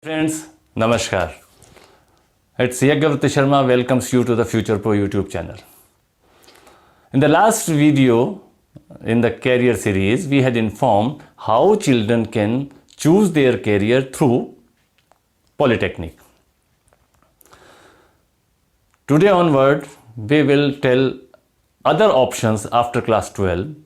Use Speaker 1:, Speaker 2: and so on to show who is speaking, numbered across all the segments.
Speaker 1: Friends, Namaskar. It's Yagyavrati Sharma welcomes you to the Future Pro YouTube channel. In the last video in the career series, we had informed how children can choose their career through Polytechnic. Today onward, we will tell other options after class 12,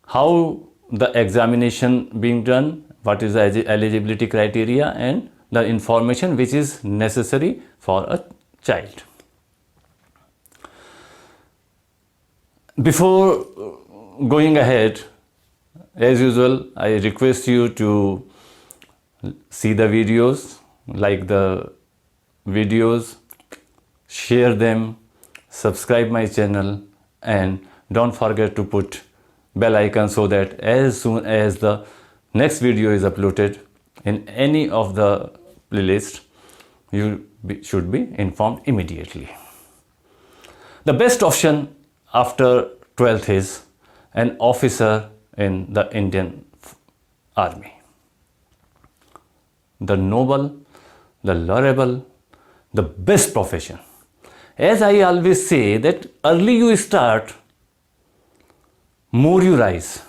Speaker 1: how the examination being done, what is the eligibility criteria, and the information which is necessary for a child. Before going ahead, as usual, I request you to see the videos, like the videos, share them, subscribe my channel, and don't forget to put bell icon so that as soon as the next video is uploaded in any of the playlist, you should be informed immediately. The best option after 12th is an officer in the Indian Army. The noble, the laudable, the best profession. As I always say that early you start, more you rise.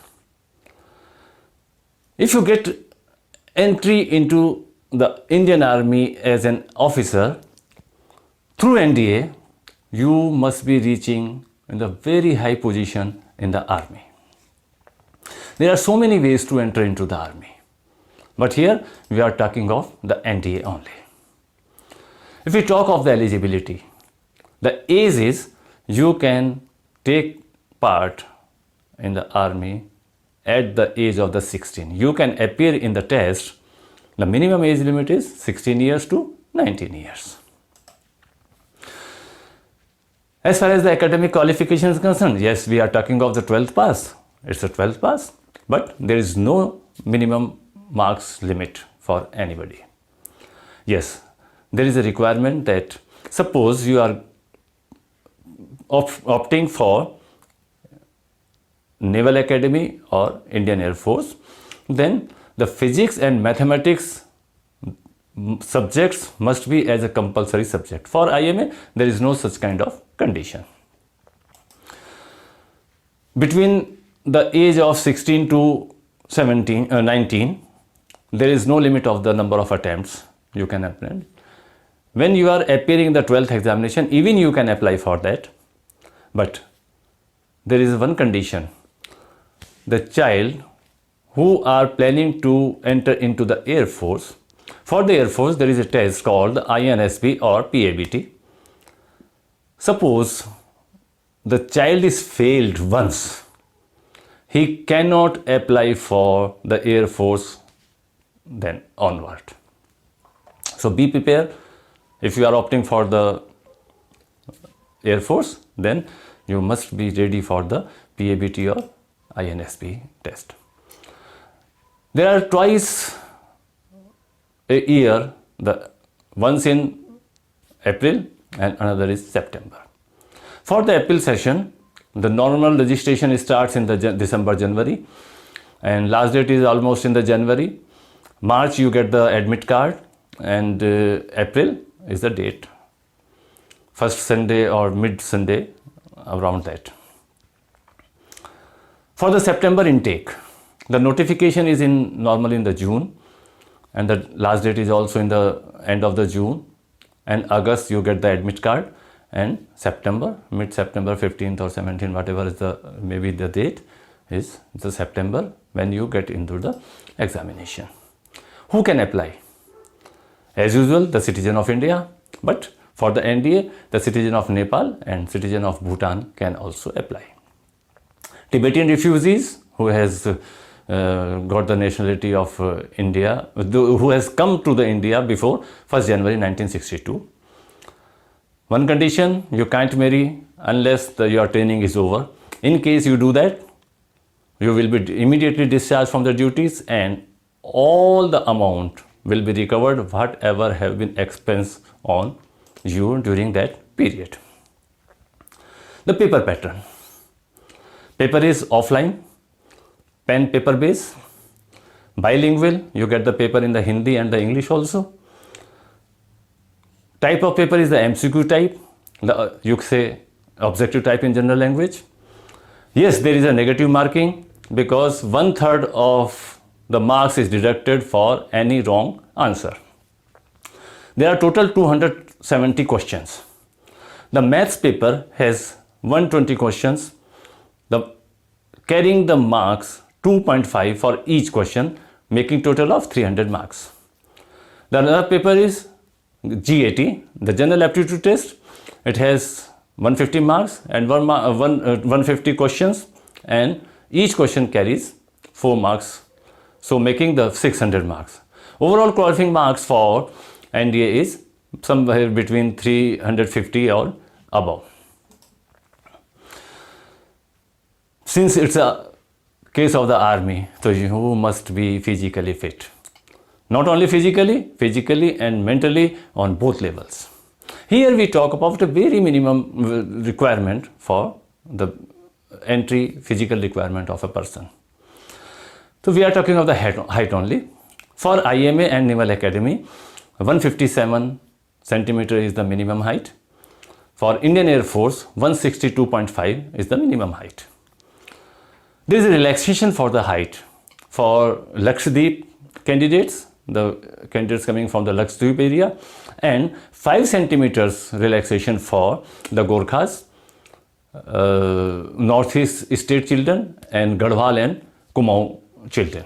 Speaker 1: If you get entry into the Indian Army as an officer through NDA, you must be reaching in the very high position in the army. There are so many ways to enter into the army, but here we are talking of the NDA only. If we talk of the eligibility, the age is you can take part in the army at the age of the 16. You can appear in the test. The minimum age limit is 16 years to 19 years. As far as the academic qualification is concerned, yes, we are talking of the 12th pass. It's a 12th pass, but there is no minimum marks limit for anybody. Yes, there is a requirement that suppose you are opting for Naval Academy or Indian Air Force, then the physics and mathematics subjects must be as a compulsory subject. For IMA, there is no such kind of condition. Between the age of 16 to 19, there is no limit of the number of attempts you can apply. When you are appearing the 12th examination, even you can apply for that. But there is one condition. The child who are planning to enter into the Air Force, for the Air Force there is a test called INSB or PABT. Suppose the child is failed once, he cannot apply for the Air Force then onward. So be prepared. If you are opting for the Air Force, then you must be ready for the PABT or INSB test. There are twice a year, once in April and another is September. For the April session, the normal registration starts in the December, January, and last date is almost in the January. March you get the admit card, and April is the date. First Sunday or mid Sunday, around that. For the September intake, the notification is normally in the June, and the last date is also in the end of the June, and August you get the admit card, and September, mid-September, 15th or 17th, whatever is maybe the date is the September when you get into the examination. Who can apply? As usual, the citizen of India, but for the NDA, the citizen of Nepal and citizen of Bhutan can also apply. Tibetan refugees who has got the nationality of India, who has come to the India before 1st January 1962. One condition, you can't marry unless your training is over. In case you do that, you will be immediately discharged from the duties, and all the amount will be recovered whatever have been expensed on you during that period. The paper pattern. Paper is offline, pen paper base, bilingual, you get the paper in the Hindi and the English also. Type of paper is the MCQ type, you say objective type in general language. Yes, there is a negative marking because 1/3 of the marks is deducted for any wrong answer. There are total 270 questions. The maths paper has 120 questions, carrying the marks 2.5 for each question, making total of 300 marks. The other paper is GAT, the General Aptitude Test. It has 150 marks and 150 questions, and each question carries 4 marks, so making the 600 marks. Overall qualifying marks for NDA is somewhere between 350 or above. Since it's a case of the army, so you must be physically fit. Not only physically and mentally on both levels. Here we talk about a very minimum requirement for the entry physical requirement of a person. So we are talking of the height only. For IMA and Naval Academy, 157 centimeter is the minimum height. For Indian Air Force, 162.5 is the minimum height. There is a relaxation for the height. For Lakshadweep candidates, the candidates coming from the Lakshadweep area, and 5 centimeters relaxation for the Gorkhas, Northeast state children, and Garhwal and Kumaon children.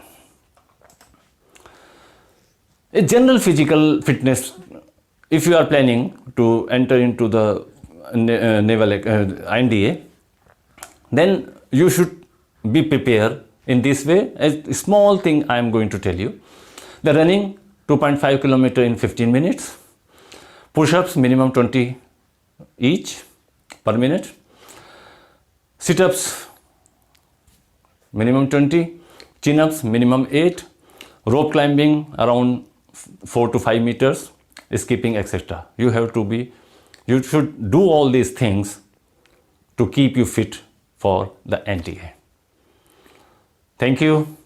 Speaker 1: A general physical fitness, if you are planning to enter into the naval NDA, then you should be prepared in this way. A small thing I am going to tell you. The running 2.5 km in 15 minutes. Push-ups minimum 20 each per minute. Sit-ups minimum 20. Chin-ups minimum 8. Rope climbing around 4 to 5 meters. Skipping, etc. You should do all these things to keep you fit for the NDA. Thank you.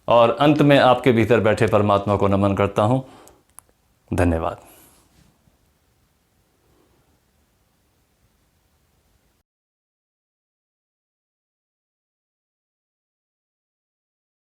Speaker 1: और अंत में आपके भीतर बैठे परमात्मा को नमन करता हूँ. धन्यवाद.